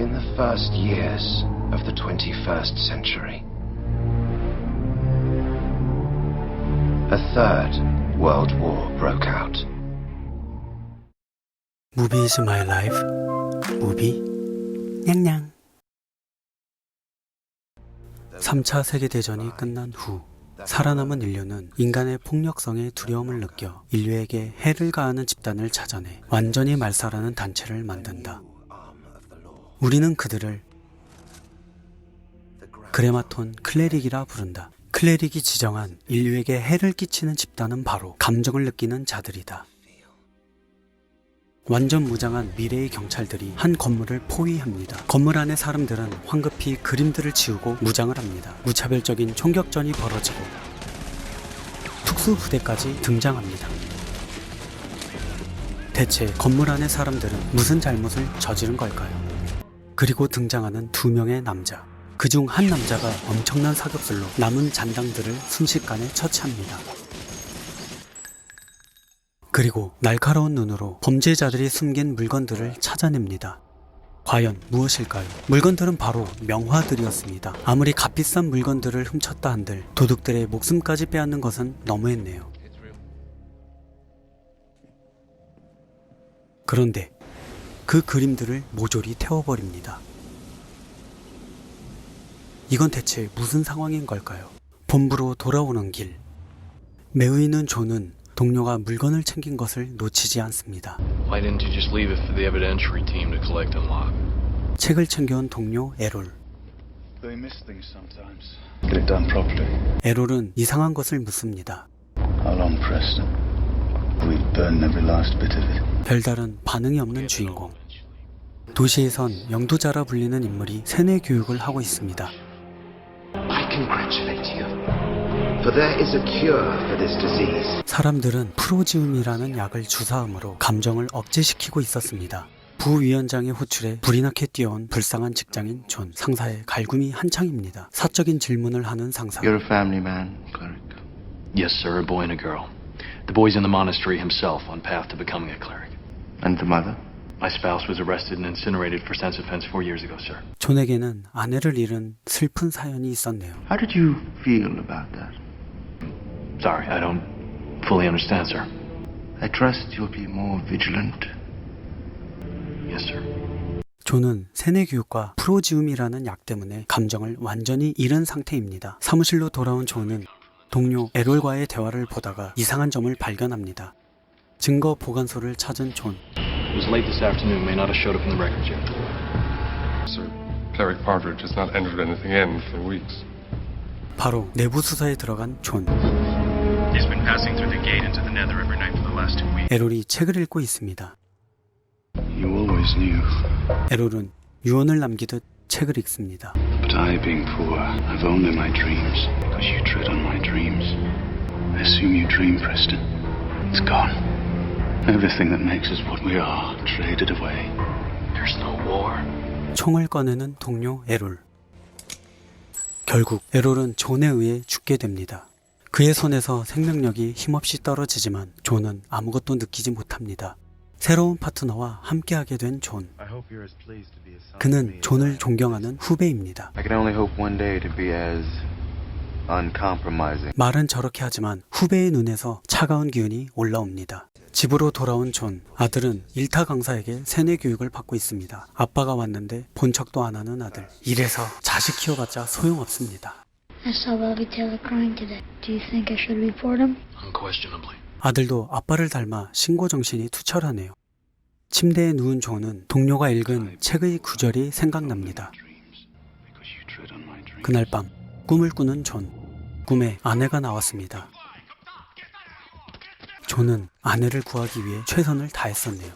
In the first years of the 21st century, a third world war broke out. Movie is my life. 무비 냥냥. 3차 세계대전이 끝난 후 살아남은 인류는 인간의 폭력성에 두려움을 느껴 인류에게 해를 가하는 집단을 찾아내 완전히 말살하는 단체를 만든다. 우리는 그들을 그레마톤 클레릭이라 부른다. 클레릭이 지정한 인류에게 해를 끼치는 집단은 바로 감정을 느끼는 자들이다. 완전 무장한 미래의 경찰들이 한 건물을 포위합니다. 건물 안의 사람들은 황급히 그림들을 지우고 무장을 합니다. 무차별적인 총격전이 벌어지고 특수부대까지 등장합니다. 대체 건물 안의 사람들은 무슨 잘못을 저지른 걸까요? 그리고 등장하는 두 명의 남자. 그중 한 남자가 엄청난 사격술로 남은 잔당들을 순식간에 처치합니다. 그리고 날카로운 눈으로 범죄자들이 숨긴 물건들을 찾아냅니다. 과연 무엇일까요? 물건들은 바로 명화들이었습니다. 아무리 값비싼 물건들을 훔쳤다 한들 도둑들의 목숨까지 빼앗는 것은 너무했네요. 그런데 그 그림들을 모조리 태워버립니다. 이건 대체 무슨 상황인 걸까요? 본부로 돌아오는 길. 매우 있는 존은 동료가 물건을 챙긴 것을 놓치지 않습니다. Why didn't you just leave it for the evidentiary team to collect and lock? 책을 챙겨온 동료 에롤. They miss things sometimes. Get it done properly. 에롤은 이상한 것을 묻습니다. How long, Preston? We've burned every last bit of it. 별다른 반응이 없는 주인공. 도시에선 영도자라 불리는 인물이 세뇌 교육을 하고 있습니다. I congratulate you, for there is a cure for this disease. 사람들은 프로지움이라는 약을 주사함으로 감정을 억제시키고 있었습니다. 부위원장의 호출에 불이 나게 뛰어온 불쌍한 직장인 존. 상사의 갈굼이 한창입니다. 사적인 질문을 하는 상사. You're a family man, cleric. Yes, sir, a boy and a girl. The boy's in the monastery himself, on path to becoming a cleric. And the mother? My spouse was arrested and incinerated for sense offense 4 years ago, sir. 존에게는 아내를 잃은 슬픈 사연이 있었네요. How did you feel about that? Sorry, I don't fully understand, sir. I trust you'll be more vigilant. Yes, sir. 존은 세뇌 교육과 프로지움이라는 약 때문에 감정을 완전히 잃은 상태입니다. 사무실로 돌아온 존은 동료 에롤과의 대화를 보다가 이상한 점을 발견합니다. 증거 보관소를 찾은 존. It was late this afternoon, may not have showed up in the records yet. Sir, Cleric Partridge has not entered anything in for weeks. 바로 내부 수사에 들어간 존. He's been passing through the gate into the nether every night for the last 2 weeks. 에롤이 책을 읽고 있습니다. You always knew. 에롤은 유언을 남기듯 책을 읽습니다. But I, being poor, I've only my dreams. Because you tread on my dreams. I assume you dream, Preston. It's gone. Everything that makes us what we are, traded away. There's no war. 총을 꺼내는 동료 에롤. 결국 에롤은 존에 의해 죽게 됩니다. 그의 손에서 생명력이 힘없이 떨어지지만 존은 아무것도 느끼지 못합니다. 새로운 파트너와 함께하게 된 존. 그는 존을 존경하는 후배입니다. I can only hope one day to be as uncompromising. 말은 저렇게 하지만 후배의 눈에서 차가운 기운이 올라옵니다. 집으로 돌아온 존. 아들은 일타 강사에게 세뇌 교육을 받고 있습니다. 아빠가 왔는데 본 척도 안 하는 아들. 이래서 자식 키워봤자 소용없습니다. I saw Bobby Taylor crying today. Do you think I should report him? Unquestionably. 아들도 아빠를 닮아 신고 정신이 투철하네요. 침대에 누운 존은 동료가 읽은 책의 구절이 생각납니다. 그날 밤 꿈을 꾸는 존. 꿈에 아내가 나왔습니다. 존은 아내를 구하기 위해 최선을 다했었네요.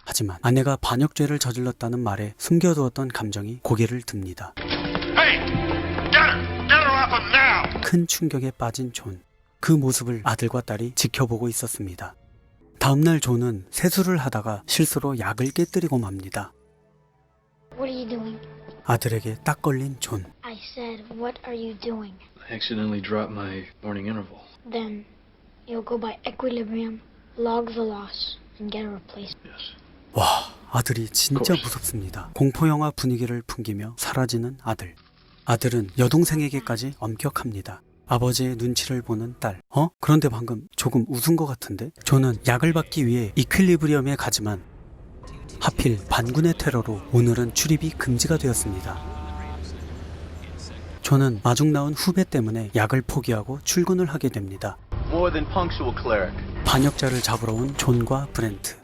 하지만 아내가 반역죄를 저질렀다는 말에 숨겨두었던 감정이 고개를 듭니다. 큰 충격에 빠진 존. 그 모습을 아들과 딸이 지켜보고 있었습니다. 다음날 존은 세수를 하다가 실수로 약을 깨뜨리고 맙니다. What are you doing? 아들에게 딱 걸린 존. I said, what are you doing? I accidentally dropped my morning interval. Then you'll go by equilibrium, log the loss, and get a replacement. Yes. 와, 아들이 진짜 무섭습니다. 공포영화 분위기를 풍기며 사라지는 아들. 아들은 여동생에게까지 엄격합니다. 아버지의 눈치를 보는 딸. 그런데 방금 조금 웃은 것 같은데? 존은 약을 받기 위해 이퀄리브리엄에 가지만 하필 반군의 테러로 오늘은 출입이 금지가 되었습니다. 존은 마중 나온 후배 때문에 약을 포기하고 출근을 하게 됩니다. More than punctual, cleric. 반역자를 잡으러 온 존과 브렌트.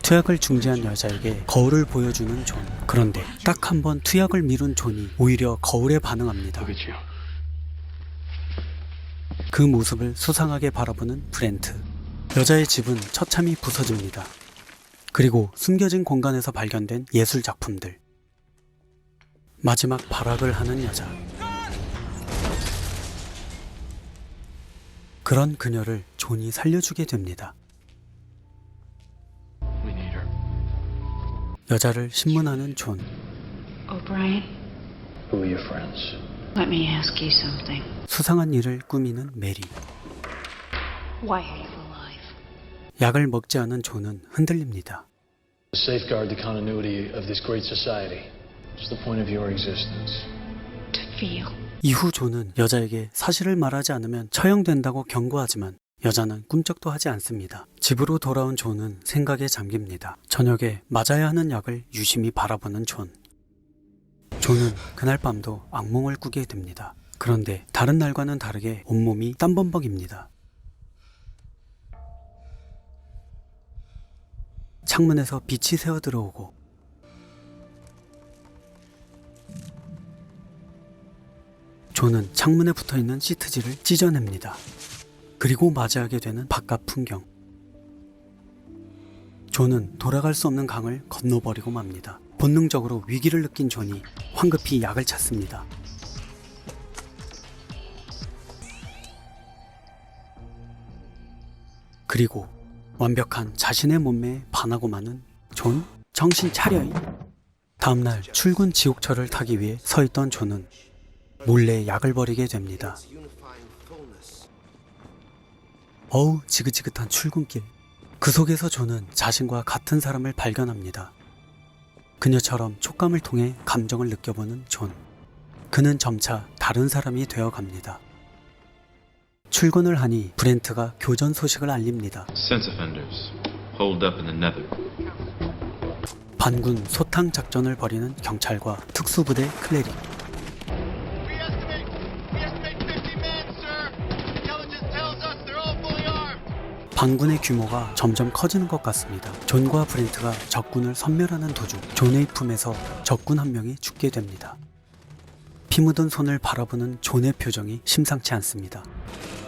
투약을 중지한 여자에게 거울을 보여주는 존. 그런데 딱 한 번 투약을 미룬 존이 오히려 거울에 반응합니다. Look at you. 그 모습을 수상하게 바라보는 브렌트. 여자의 집은 처참히 부서집니다. 그리고 숨겨진 공간에서 발견된 예술 작품들. 마지막 발악을 하는 여자. 그런 그녀를 존이 살려주게 됩니다. We need her. 여자를 신문하는 존. O'Brien, Who are your friends? let me ask you something. 수상한 일을 꾸미는 메리. Why are you alive? 약을 먹지 않은 존은 흔들립니다. To safeguard the continuity of this great society. What's the point of your existence? To feel. 이후 존은 여자에게 사실을 말하지 않으면 처형된다고 경고하지만 여자는 꿈쩍도 하지 않습니다. 집으로 돌아온 존은 생각에 잠깁니다. 저녁에 맞아야 하는 약을 유심히 바라보는 존. 존은 그날 밤도 악몽을 꾸게 됩니다. 그런데 다른 날과는 다르게 온몸이 땀범벅입니다. 창문에서 빛이 새어 들어오고 존은 창문에 붙어있는 시트지를 찢어냅니다. 그리고 맞이하게 되는 바깥 풍경. 존은 돌아갈 수 없는 강을 건너버리고 맙니다. 본능적으로 위기를 느낀 존이 황급히 약을 찾습니다. 그리고 완벽한 자신의 몸매에 반하고 마는 존? 정신 차려! 다음날 출근 지옥철을 타기 위해 서있던 존은 몰래 약을 버리게 됩니다. 어우, 지긋지긋한 출근길. 그 속에서 존은 자신과 같은 사람을 발견합니다. 그녀처럼 촉감을 통해 감정을 느껴보는 존. 그는 점차 다른 사람이 되어갑니다. 출근을 하니 브렌트가 교전 소식을 알립니다. Sense offenders holed up in the nether. 반군 소탕 작전을 벌이는 경찰과 특수부대 클레릭. 반군의 규모가 점점 커지는 것 같습니다. 존과 브렌트가 적군을 섬멸하는 도중 존의 품에서 적군 한 명이 죽게 됩니다. 피 묻은 손을 바라보는 존의 표정이 심상치 않습니다.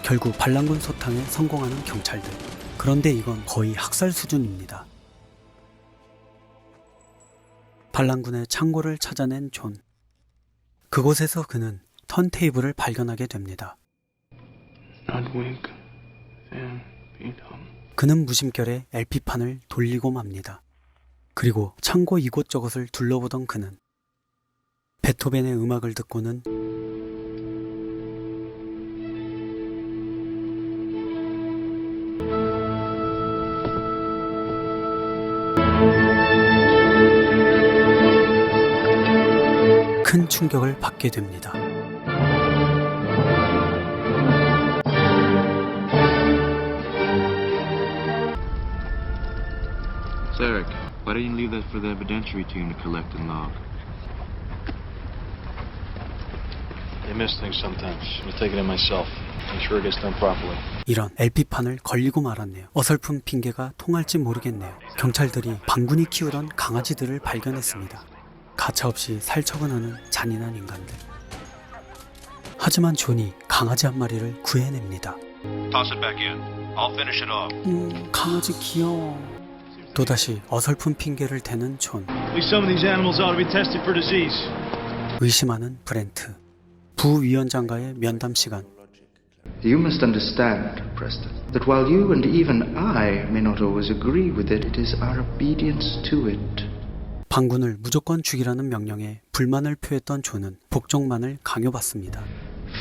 결국 반란군 소탕에 성공하는 경찰들. 그런데 이건 거의 학살 수준입니다. 반란군의 창고를 찾아낸 존. 그곳에서 그는 턴테이블을 발견하게 됩니다. 그는 무심결에 LP판을 돌리고 맙니다. 그리고 창고 이곳저곳을 둘러보던 그는 베토벤의 음악을 듣고는 큰 충격을 받게 됩니다. Zarek, why didn't you leave that for the evidentiary team to collect and log? They miss things sometimes. I'm gonna take it in myself. Make sure it gets done properly. 이런 LP판을 걸리고 말았네요. 어설픈 핑계가 통할지 모르겠네요. 경찰들이 반군이 키우던 강아지들을 발견했습니다. 가차없이 살처분하는 잔인한 인간들. 하지만 존이 강아지 한 마리를 구해냅니다. Toss it back in. I'll finish it off. 강아지 귀여워. 또다시 어설픈 핑계를 대는 존. At least some of these animals ought to be tested for disease. 의심하는 브렌트. 부위원장과의 면담 시간. You must understand, Preston, that while you and even I may not always agree with it, it is our obedience to it. 반군을 무조건 죽이라는 명령에 불만을 표했던 존은 복종만을 강요받습니다.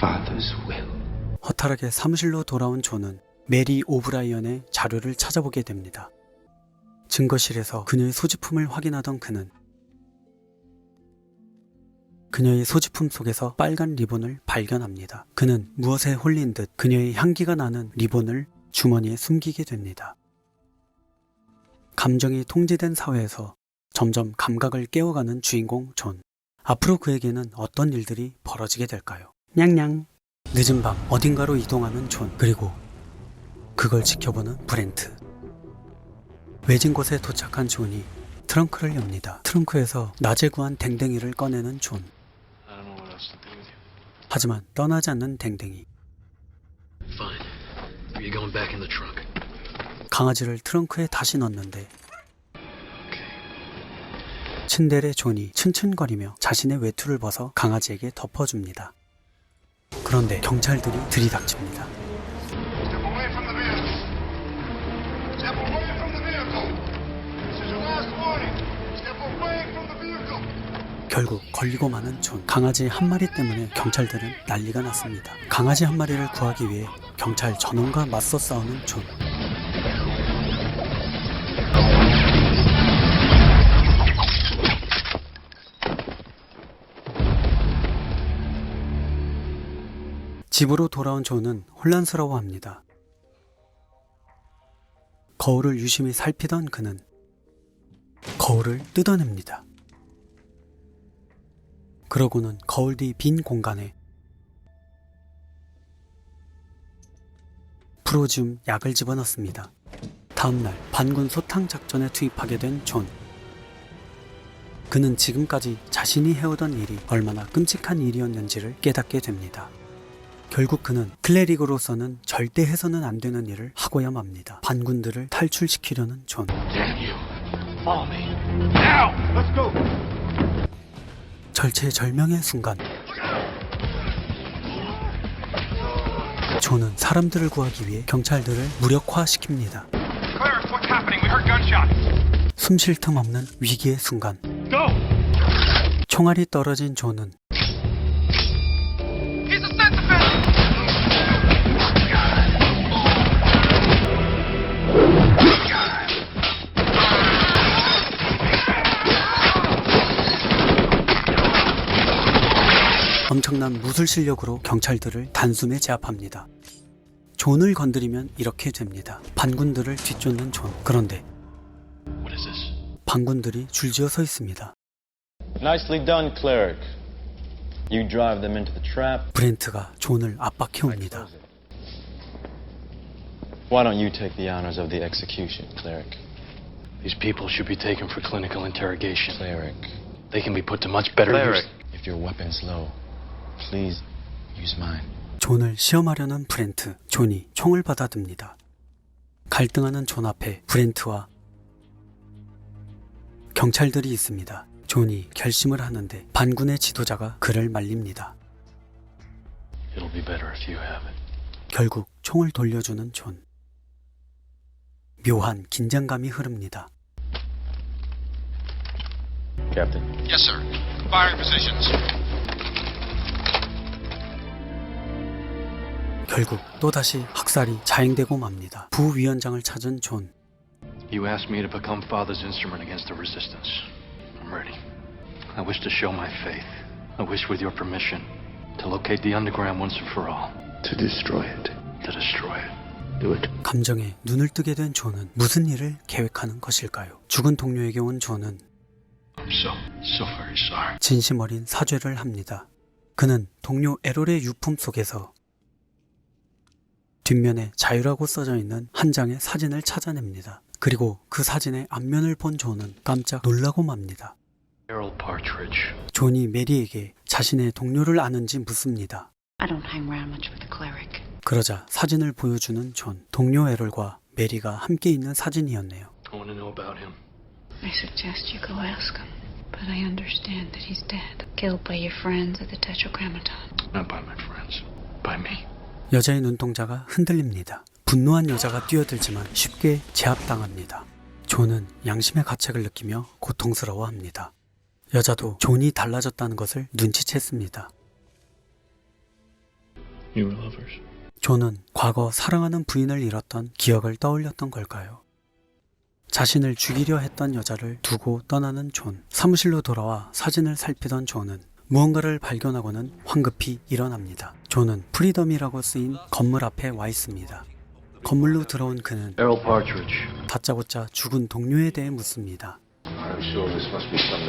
Father's will. 허탈하게 사무실로 돌아온 존은 메리 오브라이언의 자료를 찾아보게 됩니다. 증거실에서 그녀의 소지품을 확인하던 그는 그녀의 소지품 속에서 빨간 리본을 발견합니다. 그는 무엇에 홀린 듯 그녀의 향기가 나는 리본을 주머니에 숨기게 됩니다. 감정이 통제된 사회에서 점점 감각을 깨워가는 주인공 존. 앞으로 그에게는 어떤 일들이 벌어지게 될까요? 냥냥. 늦은 밤 어딘가로 이동하는 존, 그리고 그걸 지켜보는 브렌트. 외진 곳에 도착한 존이 트렁크를 엽니다. 트렁크에서 낮에 구한 댕댕이를 꺼내는 존. 하지만 떠나지 않는 댕댕이. Fine. You're going back in the trunk. 강아지를 트렁크에 다시 넣는데 츤데레 존이 츤츤거리며 자신의 외투를 벗어 강아지에게 덮어줍니다. 그런데 경찰들이 들이닥칩니다. 결국 걸리고 마는 존. 강아지 한 마리 때문에 경찰들은 난리가 났습니다. 강아지 한 마리를 구하기 위해 경찰 전원과 맞서 싸우는 존. 집으로 돌아온 존은 혼란스러워합니다. 거울을 유심히 살피던 그는 거울을 뜯어냅니다. 그러고는 거울 뒤 빈 공간에 프로지움 약을 집어넣습니다. 다음날 반군 소탕 작전에 투입하게 된 존. 그는 지금까지 자신이 해오던 일이 얼마나 끔찍한 일이었는지를 깨닫게 됩니다. 결국 그는 클레릭으로서는 절대 해서는 안 되는 일을 하고야 맙니다. 반군들을 탈출시키려는 존. 절체절명의 순간, 존은 사람들을 구하기 위해 경찰들을 무력화시킵니다. 숨 쉴 틈 없는 위기의 순간, 총알이 떨어진 존은 엄청난 무술 실력으로 경찰들을 단숨에 제압합니다. 존을 건드리면 이렇게 됩니다. 반군들을 뒤쫓는 존. 그런데 반군들이 줄지어 서 있습니다. Nicely done, cleric. You drive them into the trap. 브렌트가 존을 압박해옵니다. Why don't you take the honors of the execution, cleric? These people should be taken for clinical interrogation. Cleric. They can be put to much better use. If your weapon's low, please use mine. 존을 시험하려는 브렌트. 존이 총을 받아듭니다. 갈등하는 존 앞에 브렌트와 경찰들이 있습니다. 존이 결심을 하는데 반군의 지도자가 그를 말립니다. It'll be better if you have it. 결국 총을 돌려주는 존. 묘한 긴장감이 흐릅니다. Captain. Yes, sir. Firing positions. 결국 또다시 학살이 자행되고 맙니다. 부위원장을 찾은 존. You asked me to become Father's instrument against the resistance. I'm ready. I wish to show my faith. I wish, with your permission, to locate the underground once and for all. To destroy it. To destroy it. Do it. 감정에 눈을 뜨게 된 존은 무슨 일을 계획하는 것일까요? 죽은 동료에게 온 존은 I'm so very sorry. 진심 어린 사죄를 합니다. 그는 동료 에롤의 유품 속에서 뒷면에 자유라고 써져 있는 한 장의 사진을 찾아냅니다. 그리고 그 사진의 앞면을 본 존은 깜짝 놀라고 맙니다. Errol Partridge. 존이 메리에게 자신의 동료를 아는지 묻습니다. I don't hang around much with the cleric. 그러자 사진을 보여주는 존. 동료 에롤과 메리가 함께 있는 사진이었네요. I want to know about him. I suggest you go ask him. But I understand that he's dead. Killed by your friends at the Tetragrammaton. Not by my friends. By me. 여자의 눈동자가 흔들립니다. 분노한 여자가 뛰어들지만 쉽게 제압당합니다. 존은 양심의 가책을 느끼며 고통스러워합니다. 여자도 존이 달라졌다는 것을 눈치챘습니다. You were lovers. 존은 과거 사랑하는 부인을 잃었던 기억을 떠올렸던 걸까요? 자신을 죽이려 했던 여자를 두고 떠나는 존. 사무실로 돌아와 사진을 살피던 존은 무언가를 발견하고는 황급히 일어납니다. 존은 프리덤이라고 쓰인 건물 앞에 와 있습니다. 건물로 들어온 그는 Errol Partridge. 다짜고짜 죽은 동료에 대해 묻습니다. I'm sure this must be some...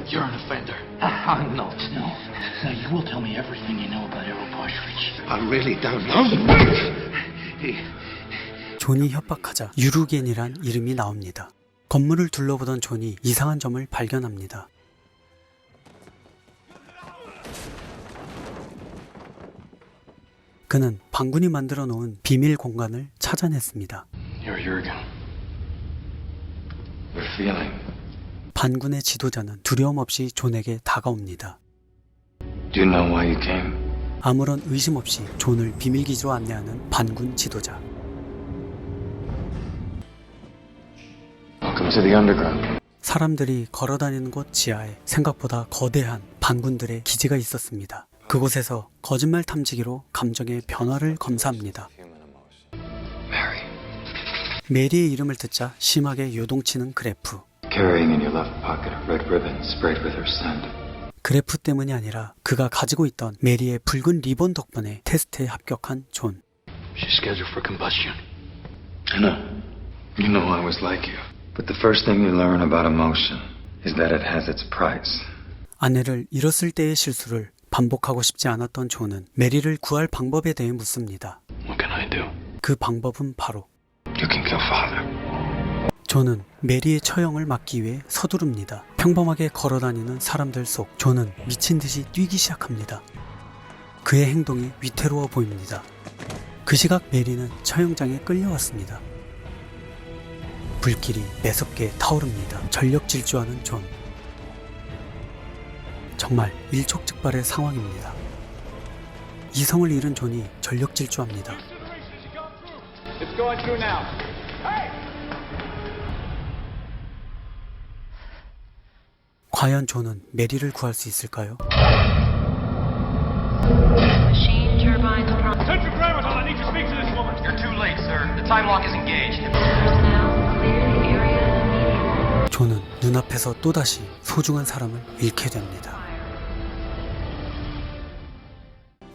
You're an offender. I'm not. No. No, you will tell me everything you know about Errol Partridge. I really don't know. 존이 협박하자 유루겐이란 이름이 나옵니다. 건물을 둘러보던 존이 이상한 점을 발견합니다. 그는 반군이 만들어 놓은 비밀 공간을 찾아냈습니다. You're Jurgen. We're feeling. 반군의 지도자는 두려움 없이 존에게 다가옵니다. Do you know why you came? 아무런 의심 없이 존을 비밀기지로 안내하는 반군 지도자. Welcome to the underground. 사람들이 걸어다니는 곳 지하에 생각보다 거대한 반군들의 기지가 있었습니다. 그곳에서 거짓말 탐지기로 감정의 변화를 검사합니다. Mary. 메리의 이름을 듣자 심하게 요동치는 그래프. Carrying in your left pocket a red ribbon sprayed with her scent. 그래프 때문이 아니라 그가 가지고 있던 메리의 붉은 리본 덕분에 테스트에 합격한 존. She's scheduled for combustion. I know. You know I was like you. But the first thing you learn about emotion is that it has its price. 아내를 잃었을 때의 실수를 반복하고 싶지 않았던 존은 메리를 구할 방법에 대해 묻습니다. What can I do? 그 방법은 바로 You can kill father. 존은 메리의 처형을 막기 위해 서두릅니다. 평범하게 걸어다니는 사람들 속 존은 미친 듯이 뛰기 시작합니다. 그의 행동이 위태로워 보입니다. 그 시각 메리는 처형장에 끌려왔습니다. 불길이 매섭게 타오릅니다. 전력 질주하는 존. 정말 일촉즉발의 상황입니다. 이성을 잃은 존이 전력 질주합니다. 과연 존은 메리를 구할 수 있을까요? Machine turbines prompt. Tetragrammaton, I need to speak to this woman. You're too late, sir. The time lock is engaged. Personnel, clear the area immediately. 존은 눈앞에서 또다시 소중한 사람을 잃게 됩니다.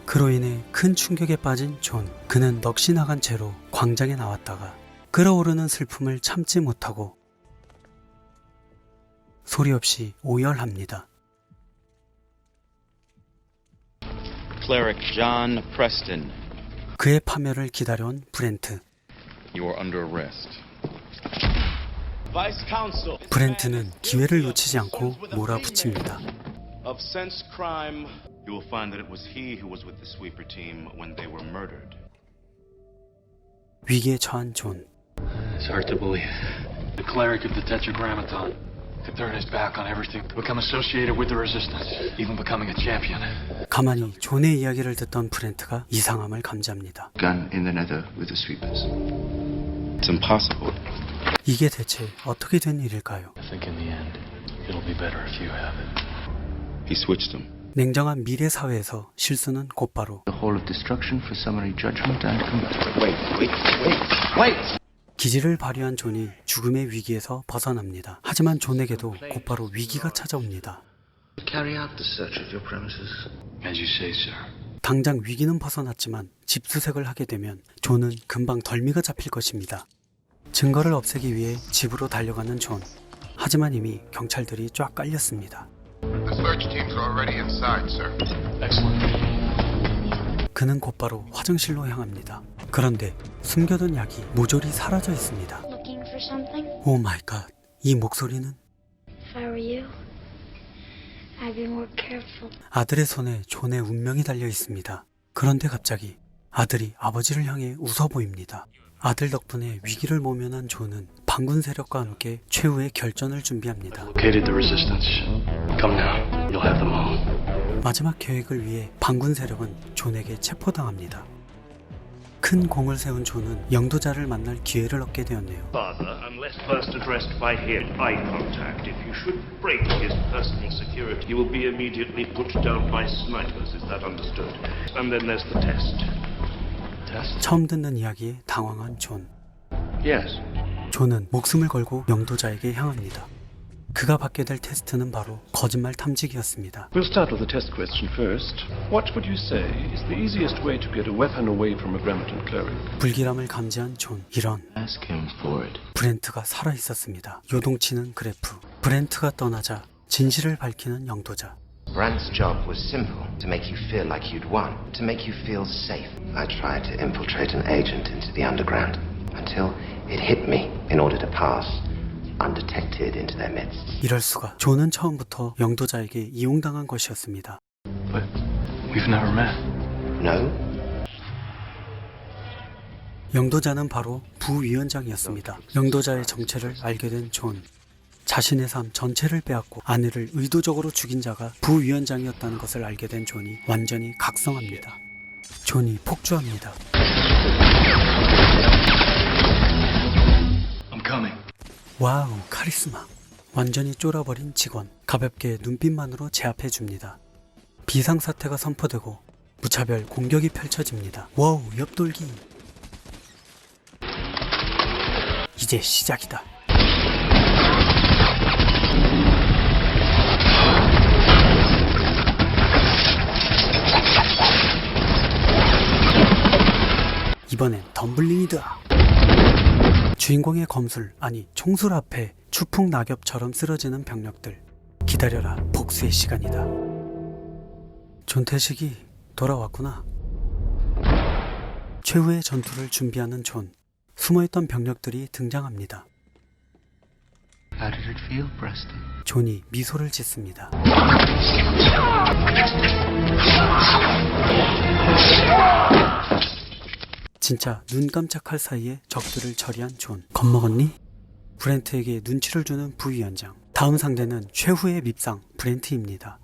그로 인해 큰 충격에 빠진 존. 그는 넋이 나간 채로 광장에 나왔다가 끓어오르는 슬픔을 참지 못하고 소리 없이 오열합니다. Cleric John Preston. 그의 파멸을 기다려온 브렌트. You are under arrest. Vice Counsel. 브렌트는 기회를 놓치지 않고 몰아붙입니다. Of sense crime, you will find that it was he who was with the sweeper team when they were murdered. 위기에 처한 존. It's hard to believe. The cleric of the Tetragrammaton could turn his back on everything to become associated with the resistance, even becoming a champion. 가만히 존의 이야기를 듣던 브렌트가 이상함을 감지합니다. Gun in the nether with the sweepers. It's impossible. 이게 대체 어떻게 된 일일까요? I think in the end, it'll be better if you have it. He switched them. 냉정한 미래 사회에서 실수는 곧바로 The hall of destruction for summary judgment and wait. 기지를 발휘한 존이 죽음의 위기에서 벗어납니다. 하지만 존에게도 곧바로 위기가 찾아옵니다. Carry out the search of your premises. As you say, sir. 당장 위기는 벗어났지만 집수색을 하게 되면 존은 금방 덜미가 잡힐 것입니다. 증거를 없애기 위해 집으로 달려가는 존. 하지만 이미 경찰들이 쫙 깔렸습니다. The search teams are already inside, sir. Excellent. 그는 곧바로 화장실로 향합니다. 그런데 숨겨둔 약이 모조리 사라져 있습니다. Looking for something? 오 마이 갓, 이 목소리는 If I were you, I'd be more careful. 아들의 손에 존의 운명이 달려 있습니다. 그런데 갑자기 아들이 아버지를 향해 웃어 보입니다. 아들 덕분에 위기를 모면한 존은 반군 세력과 함께 최후의 결전을 준비합니다. Located the resistance. Come now. You'll have them all. 마지막 계획을 위해 반군 세력은 존에게 체포당합니다. 큰 공을 세운 존은 영도자를 만날 기회를 얻게 되었네요. Father, unless first addressed by him, eye contact. If you should break his personal security, you will be immediately put down by snipers. Is that understood? And then there's the test. 처음 듣는 이야기에 당황한 존. Yes. 존은 목숨을 걸고 영도자에게 향합니다. 그가 받게 될 테스트는 바로 거짓말 탐지기였습니다. We'll start with the test question first. What would you say is the easiest way to get a weapon away from a Bremerton cleric? 불길함을 감지한 존. 이런. Ask him for it. 브렌트가 살아있었습니다. 요동치는 그래프. 브렌트가 떠나자 진실을 밝히는 영도자. Brandt's job was simple, to make you feel like you'd won, to make you feel safe. I tried to infiltrate an agent into the underground, until it hit me in order to pass undetected into their midst. 이럴 수가. 존은 처음부터 영도자에게 이용당한 것이었습니다. But we've never met. No? 영도자는 바로 부위원장이었습니다. 영도자의 정체를 알게 된 존. 자신의 삶 전체를 빼앗고 아내를 의도적으로 죽인 자가 부위원장이었다는 것을 알게 된 존이 완전히 각성합니다. 존이 폭주합니다. I'm coming. 와우, 카리스마. 완전히 쫄아버린 직원. 가볍게 눈빛만으로 제압해줍니다. 비상사태가 선포되고 무차별 공격이 펼쳐집니다. 와우, 옆돌기. 이제 시작이다. 이번엔 덤블링이다. 주인공의 검술, 아니 총술 앞에 추풍 낙엽처럼 쓰러지는 병력들. 기다려라, 복수의 시간이다. 존태식이 돌아왔구나. 최후의 전투를 준비하는 존. 숨어있던 병력들이 등장합니다. How did it feel, Preston? 존이 미소를 짓습니다. 진짜 눈 깜짝할 사이에 적들을 처리한 존. 겁먹었니? 브렌트에게 눈치를 주는 부위원장. 다음 상대는 최후의 밉상 브렌트입니다.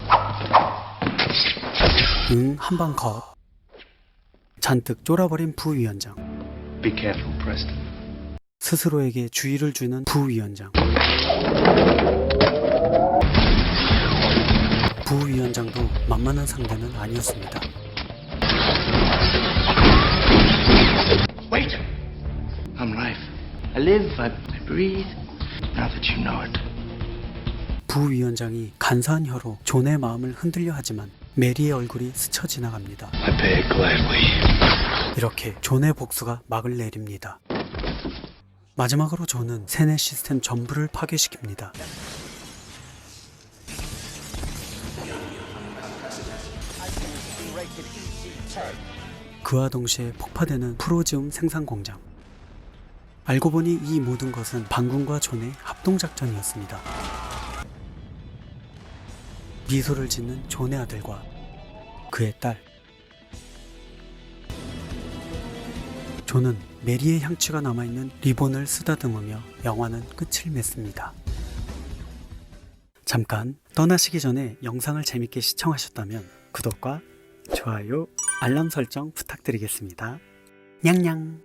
한방 컷. 잔뜩 쫄아버린 부위원장. Be careful, Preston. 스스로에게 주의를 주는 부위원장. 부위원장도 만만한 상대는 아니었습니다. Wait! I'm life. I live, I breathe. Now that you know it. 부위원장이 간사한 혀로 존의 마음을 흔들려 하지만 메리의 얼굴이 스쳐 지나갑니다. I pay it gladly. 이렇게 존의 복수가 막을 내립니다. 마지막으로 존은 세뇌 시스템 전부를 파괴시킵니다. 그와 동시에 폭파되는 프로지움 생산 공장. 알고 보니 이 모든 것은 반군과 존의 합동작전이었습니다. 미소를 짓는 존의 아들과 그의 딸. 존은 메리의 향취가 남아있는 리본을 쓰다듬으며 영화는 끝을 맺습니다. 잠깐 떠나시기 전에 영상을 재밌게 시청하셨다면 구독과 좋아요, 알람 설정 부탁드리겠습니다. 냥냥.